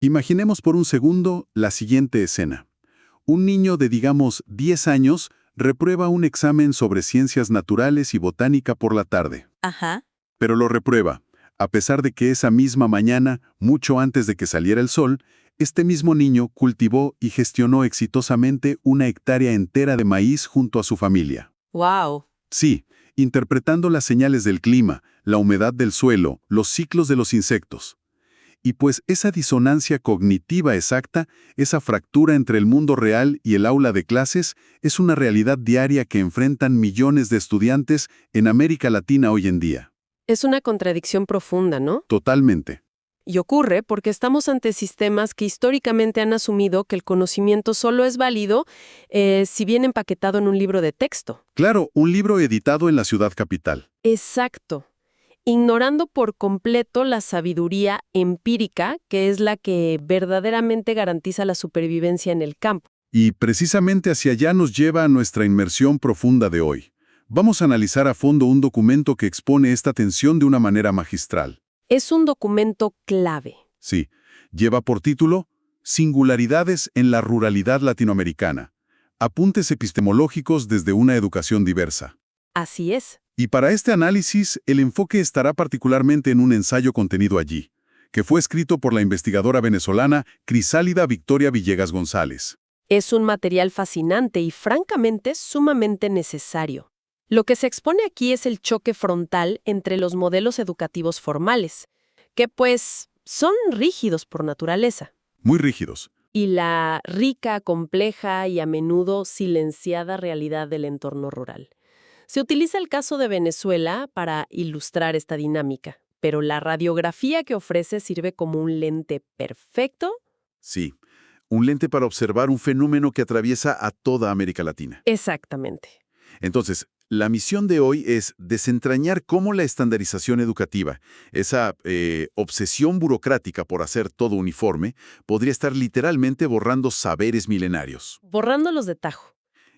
Imaginemos por un segundo la siguiente escena. Un niño de, digamos, 10 años reprueba un examen sobre ciencias naturales y botánica por la tarde. Ajá. Pero lo reprueba, a pesar de que esa misma mañana, mucho antes de que saliera el sol, este mismo niño cultivó y gestionó exitosamente una hectárea entera de maíz junto a su familia. Wow. Sí, interpretando las señales del clima, la humedad del suelo, los ciclos de los insectos. Y pues esa disonancia cognitiva exacta, esa fractura entre el mundo real y el aula de clases, es una realidad diaria que enfrentan millones de estudiantes en América Latina hoy en día. Es una contradicción profunda, ¿no? Totalmente. Y ocurre porque estamos ante sistemas que históricamente han asumido que el conocimiento solo es válido si viene empaquetado en un libro de texto. Claro, un libro editado en la ciudad capital. Exacto. Ignorando por completo la sabiduría empírica, que es la que verdaderamente garantiza la supervivencia en el campo. Y precisamente hacia allá nos lleva a nuestra inmersión profunda de hoy. Vamos a analizar a fondo un documento que expone esta tensión de una manera magistral. Es un documento clave. Sí, lleva por título Singularidades en la ruralidad latinoamericana. Apuntes epistemológicos desde una educación diversa. Así es. Y para este análisis, el enfoque estará particularmente en un ensayo contenido allí, que fue escrito por la investigadora venezolana Crisálida Victoria Villegas González. Es un material fascinante y francamente sumamente necesario. Lo que se expone aquí es el choque frontal entre los modelos educativos formales, que pues son rígidos por naturaleza, Muy rígidos. y la rica, compleja y a menudo silenciada realidad del entorno rural. Se utiliza el caso de Venezuela para ilustrar esta dinámica, pero la radiografía que ofrece sirve como un lente perfecto. Sí, un lente para observar un fenómeno que atraviesa a toda América Latina. Exactamente. Entonces, la misión de hoy es desentrañar cómo la estandarización educativa, esa obsesión burocrática por hacer todo uniforme, podría estar literalmente borrando saberes milenarios. Borrándolos de tajo.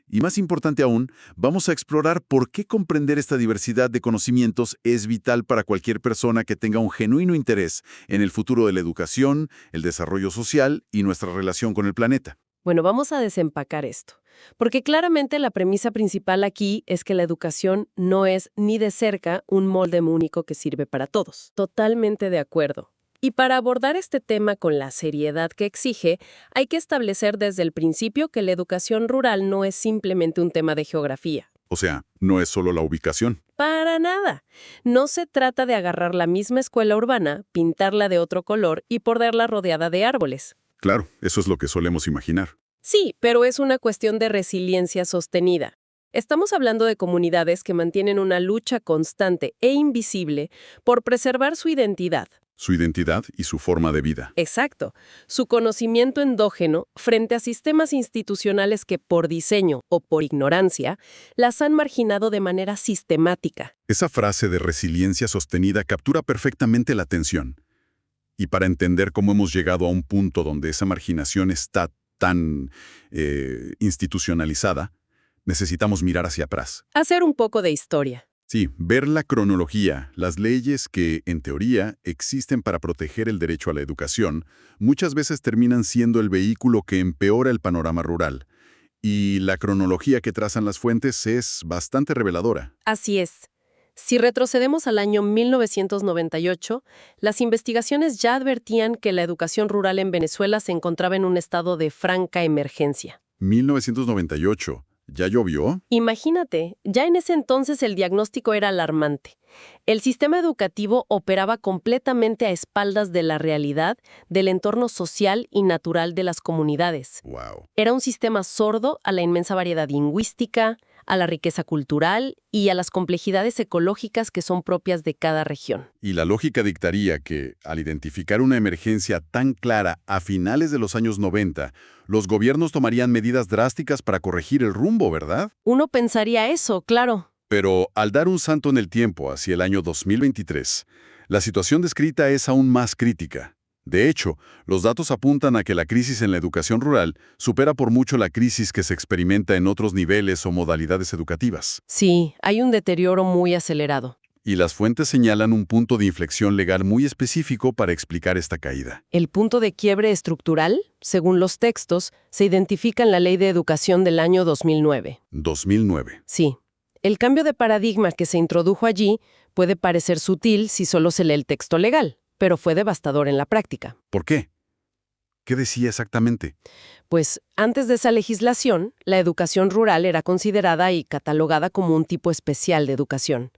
Y más importante aún, vamos a explorar por qué comprender esta diversidad de conocimientos es vital para cualquier persona que tenga un genuino interés en el futuro de la educación, el desarrollo social y nuestra relación con el planeta. Bueno, vamos a desempacar esto, porque claramente la premisa principal aquí es que la educación no es ni de cerca un molde único que sirve para todos. Totalmente de acuerdo. Y para abordar este tema con la seriedad que exige, hay que establecer desde el principio que la educación rural no es simplemente un tema de geografía. O sea, no es solo la ubicación. Para nada. No se trata de agarrar la misma escuela urbana, pintarla de otro color y ponerla rodeada de árboles. Claro, eso es lo que solemos imaginar. Sí, pero es una cuestión de resiliencia sostenida. Estamos hablando de comunidades que mantienen una lucha constante e invisible por preservar su identidad. Su identidad y su forma de vida. Exacto. Su conocimiento endógeno frente a sistemas institucionales que por diseño o por ignorancia las han marginado de manera sistemática. Esa frase de resiliencia sostenida captura perfectamente la atención. Y para entender cómo hemos llegado a un punto donde esa marginación está tan institucionalizada, necesitamos mirar hacia atrás. Hacer un poco de historia. Sí, ver la cronología, las leyes que, en teoría, existen para proteger el derecho a la educación, muchas veces terminan siendo el vehículo que empeora el panorama rural. Y la cronología que trazan las fuentes es bastante reveladora. Así es. Si retrocedemos al año 1998, las investigaciones ya advertían que la educación rural en Venezuela se encontraba en un estado de franca emergencia. 1998. ¿Ya llovió? Imagínate, ya en ese entonces el diagnóstico era alarmante. El sistema educativo operaba completamente a espaldas de la realidad, del entorno social y natural de las comunidades. Wow. Era un sistema sordo a la inmensa variedad lingüística, a la riqueza cultural y a las complejidades ecológicas que son propias de cada región. Y la lógica dictaría que, al identificar una emergencia tan clara a finales de los años 90, los gobiernos tomarían medidas drásticas para corregir el rumbo, ¿verdad? Uno pensaría eso, claro. Pero al dar un salto en el tiempo hacia el año 2023, la situación descrita es aún más crítica. De hecho, los datos apuntan a que la crisis en la educación rural supera por mucho la crisis que se experimenta en otros niveles o modalidades educativas. Sí, hay un deterioro muy acelerado. Y las fuentes señalan un punto de inflexión legal muy específico para explicar esta caída. El punto de quiebre estructural, según los textos, se identifica en la Ley de Educación del año 2009. 2009. Sí. El cambio de paradigma que se introdujo allí puede parecer sutil si solo se lee el texto legal, pero fue devastador en la práctica. ¿Por qué? ¿Qué decía exactamente? Pues antes de esa legislación, la educación rural era considerada y catalogada como un tipo especial de educación.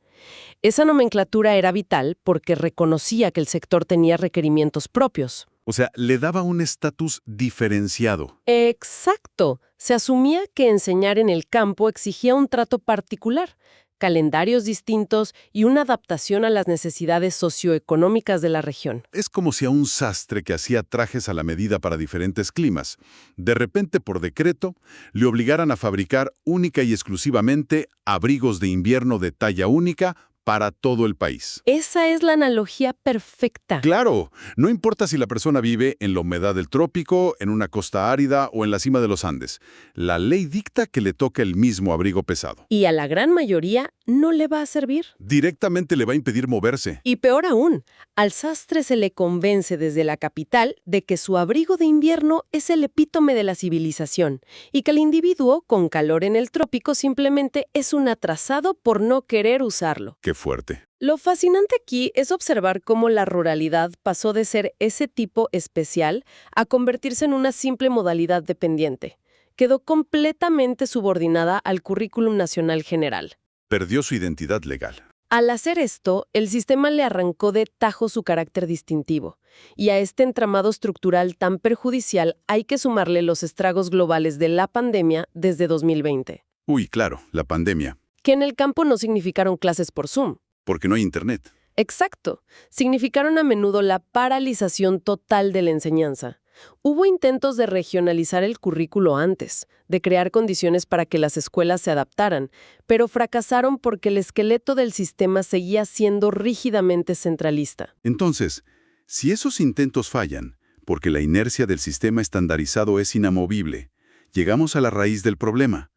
Esa nomenclatura era vital porque reconocía que el sector tenía requerimientos propios. O sea, le daba un estatus diferenciado. Exacto. Se asumía que enseñar en el campo exigía un trato particular, calendarios distintos y una adaptación a las necesidades socioeconómicas de la región. Es como si a un sastre que hacía trajes a la medida para diferentes climas, de repente por decreto, le obligaran a fabricar única y exclusivamente abrigos de invierno de talla única para todo el país. Esa es la analogía perfecta. Claro, no importa si la persona vive en la humedad del trópico, en una costa árida o en la cima de los Andes. La ley dicta que le toca el mismo abrigo pesado. Y a la gran mayoría no le va a servir. Directamente le va a impedir moverse. Y peor aún, al sastre se le convence desde la capital de que su abrigo de invierno es el epítome de la civilización y que el individuo con calor en el trópico simplemente es un atrasado por no querer usarlo. Qué fuerte. Lo fascinante aquí es observar cómo la ruralidad pasó de ser ese tipo especial a convertirse en una simple modalidad dependiente. Quedó completamente subordinada al currículum nacional general. Perdió su identidad legal. Al hacer esto, el sistema le arrancó de tajo su carácter distintivo. Y a este entramado estructural tan perjudicial hay que sumarle los estragos globales de la pandemia desde 2020. Uy, claro, la pandemia. Que en el campo no significaron clases por Zoom. Porque no hay internet. Exacto. Significaron a menudo la paralización total de la enseñanza. Hubo intentos de regionalizar el currículo antes, de crear condiciones para que las escuelas se adaptaran, pero fracasaron porque el esqueleto del sistema seguía siendo rígidamente centralista. Entonces, si esos intentos fallan, porque la inercia del sistema estandarizado es inamovible, llegamos a la raíz del problema.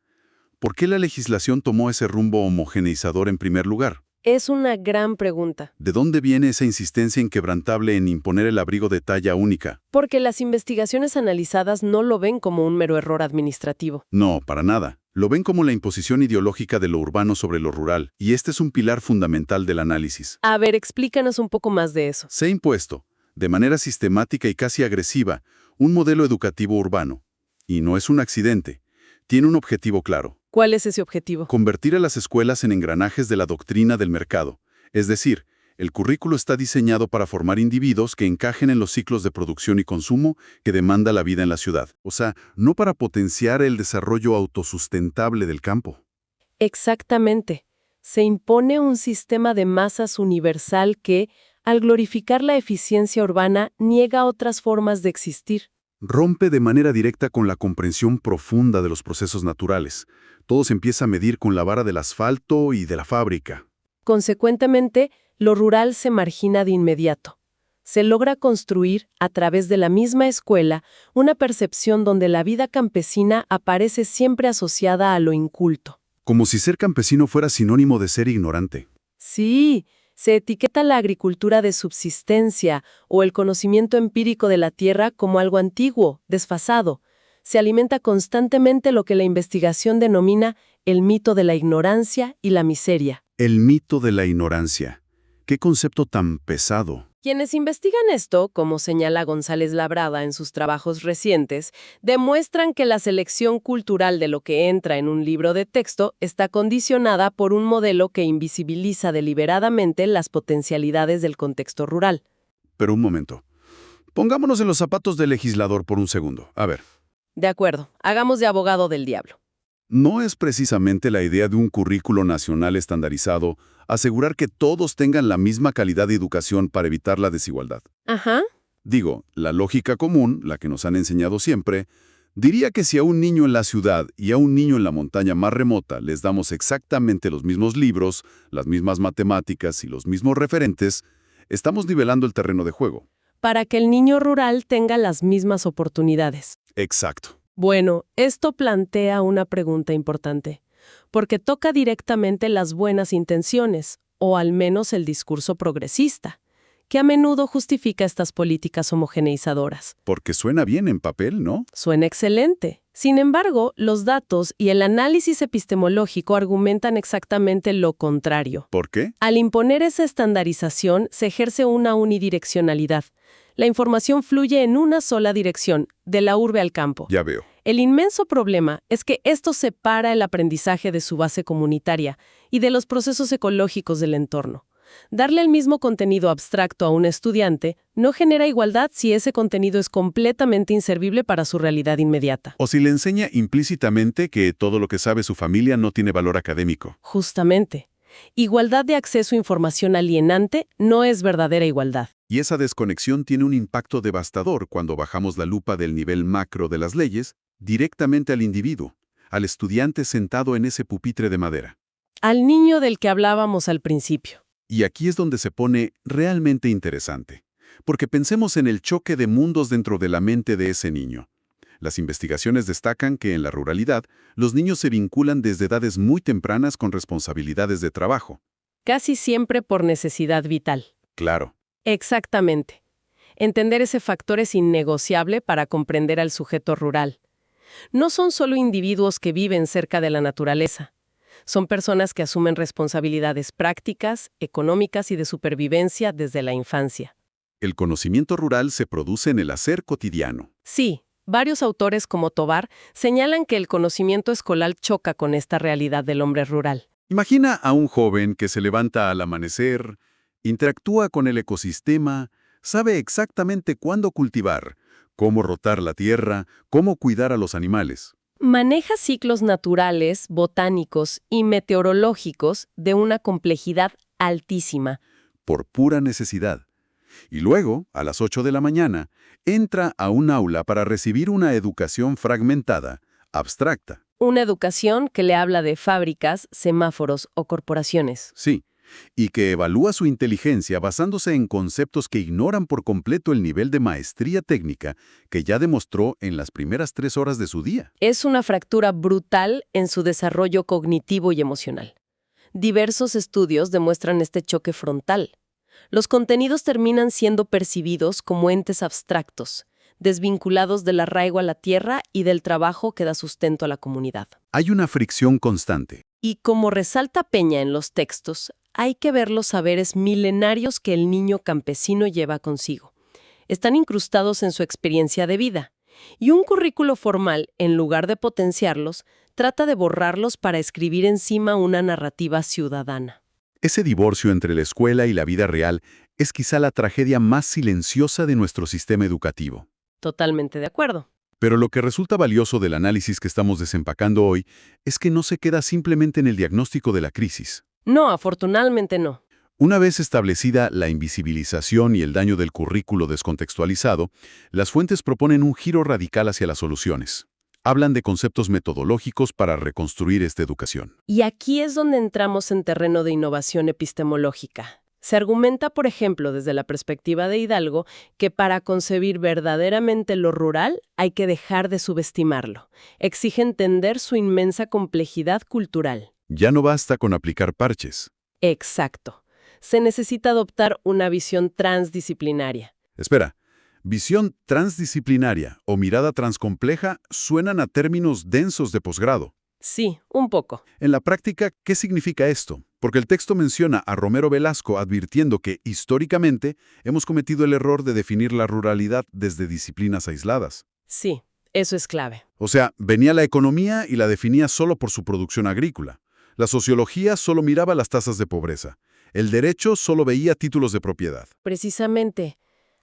¿Por qué la legislación tomó ese rumbo homogeneizador en primer lugar? Es una gran pregunta. ¿De dónde viene esa insistencia inquebrantable en imponer el abrigo de talla única? Porque las investigaciones analizadas no lo ven como un mero error administrativo. No, para nada. Lo ven como la imposición ideológica de lo urbano sobre lo rural, y este es un pilar fundamental del análisis. A ver, explícanos un poco más de eso. Se ha impuesto, de manera sistemática y casi agresiva, un modelo educativo urbano. Y no es un accidente. Tiene un objetivo claro. ¿Cuál es ese objetivo? Convertir a las escuelas en engranajes de la doctrina del mercado. Es decir, el currículo está diseñado para formar individuos que encajen en los ciclos de producción y consumo que demanda la vida en la ciudad. O sea, no para potenciar el desarrollo autosustentable del campo. Exactamente. Se impone un sistema de masas universal que, al glorificar la eficiencia urbana, niega otras formas de existir. Rompe de manera directa con la comprensión profunda de los procesos naturales. Todo se empieza a medir con la vara del asfalto y de la fábrica. Consecuentemente, lo rural se margina de inmediato. Se logra construir, a través de la misma escuela, una percepción donde la vida campesina aparece siempre asociada a lo inculto. Como si ser campesino fuera sinónimo de ser ignorante. Sí, se etiqueta la agricultura de subsistencia o el conocimiento empírico de la tierra como algo antiguo, desfasado. Se alimenta constantemente lo que la investigación denomina el mito de la ignorancia y la miseria. El mito de la ignorancia. ¿Qué concepto tan pesado? Quienes investigan esto, como señala González Labrada en sus trabajos recientes, demuestran que la selección cultural de lo que entra en un libro de texto está condicionada por un modelo que invisibiliza deliberadamente las potencialidades del contexto rural. Pero un momento. Pongámonos en los zapatos del legislador por un segundo. A ver. De acuerdo, hagamos de abogado del diablo. ¿No es precisamente la idea de un currículo nacional estandarizado asegurar que todos tengan la misma calidad de educación para evitar la desigualdad? Ajá. Digo, la lógica común, la que nos han enseñado siempre, diría que si a un niño en la ciudad y a un niño en la montaña más remota les damos exactamente los mismos libros, las mismas matemáticas y los mismos referentes, estamos nivelando el terreno de juego. Para que el niño rural tenga las mismas oportunidades. Exacto. Bueno, esto plantea una pregunta importante, porque toca directamente las buenas intenciones, o al menos el discurso progresista, que a menudo justifica estas políticas homogeneizadoras. Porque suena bien en papel, ¿no? Suena excelente. Sin embargo, los datos y el análisis epistemológico argumentan exactamente lo contrario. ¿Por qué? Al imponer esa estandarización, se ejerce una unidireccionalidad. La información fluye en una sola dirección, de la urbe al campo. Ya veo. El inmenso problema es que esto separa el aprendizaje de su base comunitaria y de los procesos ecológicos del entorno. Darle el mismo contenido abstracto a un estudiante no genera igualdad si ese contenido es completamente inservible para su realidad inmediata. O si le enseña implícitamente que todo lo que sabe su familia no tiene valor académico. Justamente. Igualdad de acceso a información alienante no es verdadera igualdad. Y esa desconexión tiene un impacto devastador cuando bajamos la lupa del nivel macro de las leyes directamente al individuo, al estudiante sentado en ese pupitre de madera. Al niño del que hablábamos al principio. Y aquí es donde se pone realmente interesante, porque pensemos en el choque de mundos dentro de la mente de ese niño. Las investigaciones destacan que en la ruralidad, los niños se vinculan desde edades muy tempranas con responsabilidades de trabajo. Casi siempre por necesidad vital. Claro. Exactamente. Entender ese factor es innegociable para comprender al sujeto rural. No son solo individuos que viven cerca de la naturaleza. Son personas que asumen responsabilidades prácticas, económicas y de supervivencia desde la infancia. El conocimiento rural se produce en el hacer cotidiano. Sí, varios autores como Tovar señalan que el conocimiento escolar choca con esta realidad del hombre rural. Imagina a un joven que se levanta al amanecer, interactúa con el ecosistema, sabe exactamente cuándo cultivar, cómo rotar la tierra, cómo cuidar a los animales. Maneja ciclos naturales, botánicos y meteorológicos de una complejidad altísima. Por pura necesidad. Y luego, a las 8 de la mañana, entra a un aula para recibir una educación fragmentada, abstracta. Una educación que le habla de fábricas, semáforos o corporaciones. Sí, y que evalúa su inteligencia basándose en conceptos que ignoran por completo el nivel de maestría técnica que ya demostró en las primeras 3 horas de su día. Es una fractura brutal en su desarrollo cognitivo y emocional. Diversos estudios demuestran este choque frontal. Los contenidos terminan siendo percibidos como entes abstractos, desvinculados del arraigo a la tierra y del trabajo que da sustento a la comunidad. Hay una fricción constante. Y como resalta Peña en los textos, hay que ver los saberes milenarios que el niño campesino lleva consigo. Están incrustados en su experiencia de vida. Y un currículo formal, en lugar de potenciarlos, trata de borrarlos para escribir encima una narrativa ciudadana. Ese divorcio entre la escuela y la vida real es quizá la tragedia más silenciosa de nuestro sistema educativo. Totalmente de acuerdo. Pero lo que resulta valioso del análisis que estamos desempacando hoy es que no se queda simplemente en el diagnóstico de la crisis. No, afortunadamente no. Una vez establecida la invisibilización y el daño del currículo descontextualizado, las fuentes proponen un giro radical hacia las soluciones. Hablan de conceptos metodológicos para reconstruir esta educación. Y aquí es donde entramos en terreno de innovación epistemológica. Se argumenta, por ejemplo, desde la perspectiva de Hidalgo, que para concebir verdaderamente lo rural hay que dejar de subestimarlo. Exige entender su inmensa complejidad cultural. Ya no basta con aplicar parches. Exacto. Se necesita adoptar una visión transdisciplinaria. Espera, visión transdisciplinaria o mirada transcompleja suenan a términos densos de posgrado. Sí, un poco. En la práctica, ¿qué significa esto? Porque el texto menciona a Romero Velasco advirtiendo que, históricamente, hemos cometido el error de definir la ruralidad desde disciplinas aisladas. Sí, eso es clave. O sea, venía la economía y la definía solo por su producción agrícola. La sociología solo miraba las tasas de pobreza. El derecho solo veía títulos de propiedad. Precisamente,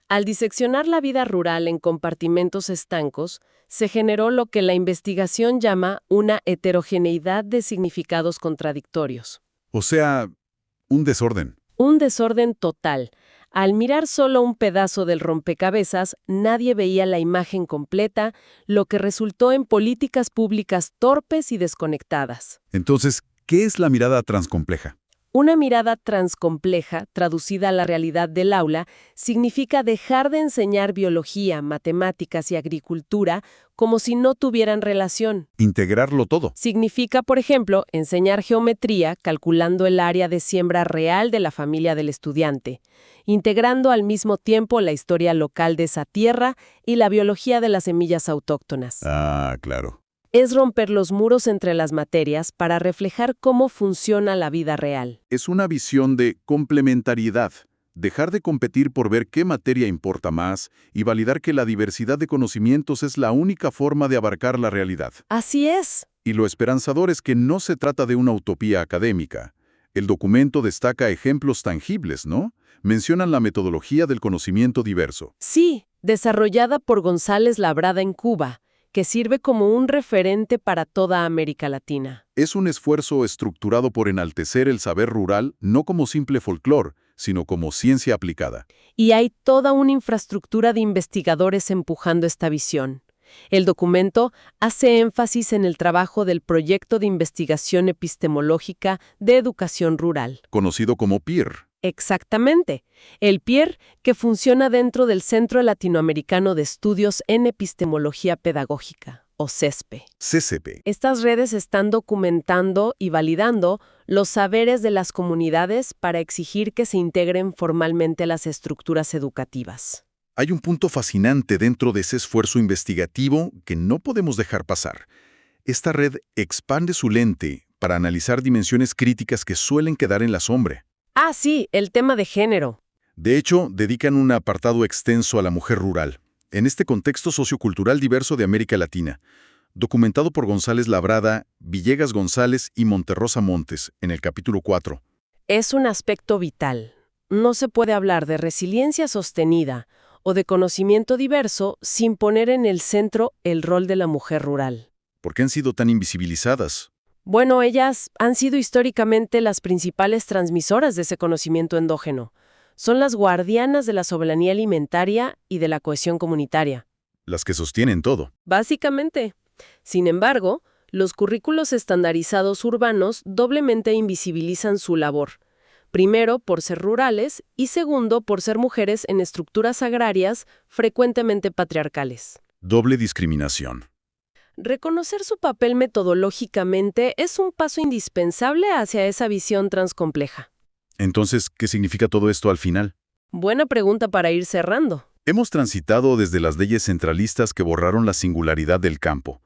al diseccionar la vida rural en compartimentos estancos, se generó lo que la investigación llama una heterogeneidad de significados contradictorios. O sea, un desorden. Un desorden total. Al mirar solo un pedazo del rompecabezas, nadie veía la imagen completa, lo que resultó en políticas públicas torpes y desconectadas. Entonces, ¿qué es la mirada transcompleja? Una mirada transcompleja, traducida a la realidad del aula, significa dejar de enseñar biología, matemáticas y agricultura como si no tuvieran relación. Integrarlo todo. Significa, por ejemplo, enseñar geometría calculando el área de siembra real de la familia del estudiante, integrando al mismo tiempo la historia local de esa tierra y la biología de las semillas autóctonas. Ah, claro. Es romper los muros entre las materias para reflejar cómo funciona la vida real. Es una visión de complementariedad. Dejar de competir por ver qué materia importa más y validar que la diversidad de conocimientos es la única forma de abarcar la realidad. Así es. Y lo esperanzador es que no se trata de una utopía académica. El documento destaca ejemplos tangibles, ¿no? Mencionan la metodología del conocimiento diverso. Sí, desarrollada por González Labrada en Cuba, que sirve como un referente para toda América Latina. Es un esfuerzo estructurado por enaltecer el saber rural no como simple folclore, sino como ciencia aplicada. Y hay toda una infraestructura de investigadores empujando esta visión. El documento hace énfasis en el trabajo del Proyecto de Investigación Epistemológica de Educación Rural. Conocido como PIR. Exactamente. El PIER, que funciona dentro del Centro Latinoamericano de Estudios en Epistemología Pedagógica, o CESPE. CCP. Estas redes están documentando y validando los saberes de las comunidades para exigir que se integren formalmente a las estructuras educativas. Hay un punto fascinante dentro de ese esfuerzo investigativo que no podemos dejar pasar. Esta red expande su lente para analizar dimensiones críticas que suelen quedar en la sombra. Ah, sí, el tema de género. De hecho, dedican un apartado extenso a la mujer rural, en este contexto sociocultural diverso de América Latina, documentado por González Labrada, Villegas González y Monterrosa Montes, en el capítulo 4. Es un aspecto vital. No se puede hablar de resiliencia sostenida o de conocimiento diverso sin poner en el centro el rol de la mujer rural. ¿Por qué han sido tan invisibilizadas? Bueno, ellas han sido históricamente las principales transmisoras de ese conocimiento endógeno. Son las guardianas de la soberanía alimentaria y de la cohesión comunitaria. Las que sostienen todo. Básicamente. Sin embargo, los currículos estandarizados urbanos doblemente invisibilizan su labor. Primero, por ser rurales, y segundo, por ser mujeres en estructuras agrarias frecuentemente patriarcales. Doble discriminación. Reconocer su papel metodológicamente es un paso indispensable hacia esa visión transcompleja. Entonces, ¿qué significa todo esto al final? Buena pregunta para ir cerrando. Hemos transitado desde las leyes centralistas que borraron la singularidad del campo.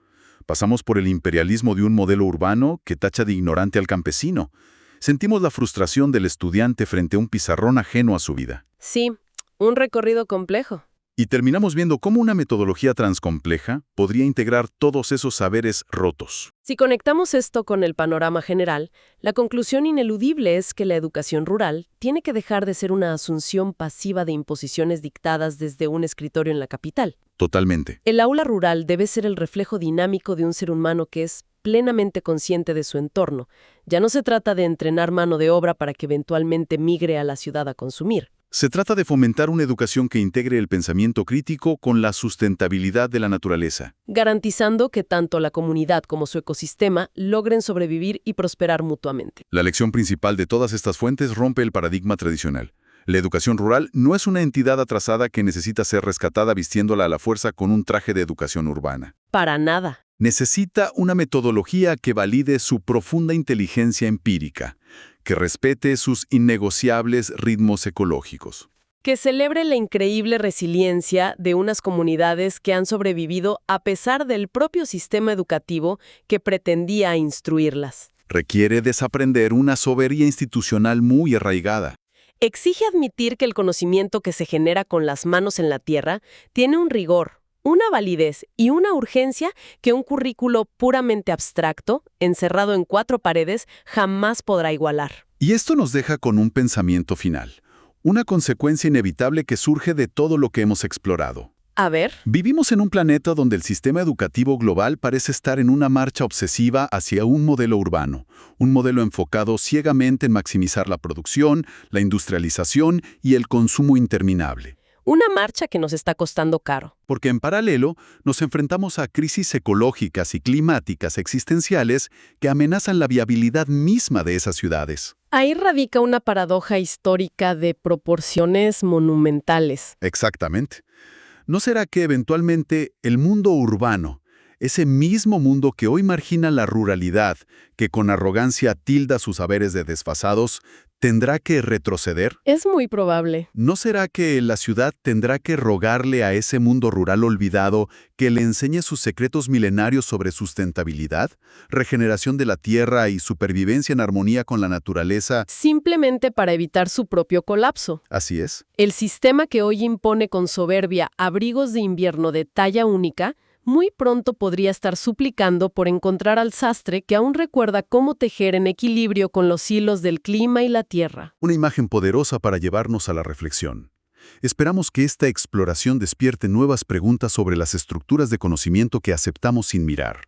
Pasamos por el imperialismo de un modelo urbano que tacha de ignorante al campesino. Sentimos la frustración del estudiante frente a un pizarrón ajeno a su vida. Sí, un recorrido complejo. Y terminamos viendo cómo una metodología transcompleja podría integrar todos esos saberes rotos. Si conectamos esto con el panorama general, la conclusión ineludible es que la educación rural tiene que dejar de ser una asunción pasiva de imposiciones dictadas desde un escritorio en la capital. Totalmente. El aula rural debe ser el reflejo dinámico de un ser humano que es plenamente consciente de su entorno. Ya no se trata de entrenar mano de obra para que eventualmente migre a la ciudad a consumir. Se trata de fomentar una educación que integre el pensamiento crítico con la sustentabilidad de la naturaleza, garantizando que tanto la comunidad como su ecosistema logren sobrevivir y prosperar mutuamente. La lección principal de todas estas fuentes rompe el paradigma tradicional. La educación rural no es una entidad atrasada que necesita ser rescatada vistiéndola a la fuerza con un traje de educación urbana. Para nada. Necesita una metodología que valide su profunda inteligencia empírica, que respete sus innegociables ritmos ecológicos. Que celebre la increíble resiliencia de unas comunidades que han sobrevivido a pesar del propio sistema educativo que pretendía instruirlas. Requiere desaprender una soberbia institucional muy arraigada. Exige admitir que el conocimiento que se genera con las manos en la tierra tiene un rigor, una validez y una urgencia que un currículo puramente abstracto, encerrado en 4 paredes, jamás podrá igualar. Y esto nos deja con un pensamiento final, una consecuencia inevitable que surge de todo lo que hemos explorado. A ver. Vivimos en un planeta donde el sistema educativo global parece estar en una marcha obsesiva hacia un modelo urbano, un modelo enfocado ciegamente en maximizar la producción, la industrialización y el consumo interminable. Una marcha que nos está costando caro. Porque en paralelo nos enfrentamos a crisis ecológicas y climáticas existenciales que amenazan la viabilidad misma de esas ciudades. Ahí radica una paradoja histórica de proporciones monumentales. Exactamente. ¿No será que eventualmente el mundo urbano, ese mismo mundo que hoy margina la ruralidad, que con arrogancia tilda sus saberes de desfasados, tendrá que retroceder? Es muy probable. ¿No será que la ciudad tendrá que rogarle a ese mundo rural olvidado que le enseñe sus secretos milenarios sobre sustentabilidad, regeneración de la tierra y supervivencia en armonía con la naturaleza? Simplemente para evitar su propio colapso. Así es. El sistema que hoy impone con soberbia abrigos de invierno de talla única, muy pronto podría estar suplicando por encontrar al sastre que aún recuerda cómo tejer en equilibrio con los hilos del clima y la tierra. Una imagen poderosa para llevarnos a la reflexión. Esperamos que esta exploración despierte nuevas preguntas sobre las estructuras de conocimiento que aceptamos sin mirar.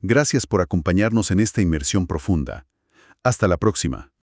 Gracias por acompañarnos en esta inmersión profunda. Hasta la próxima.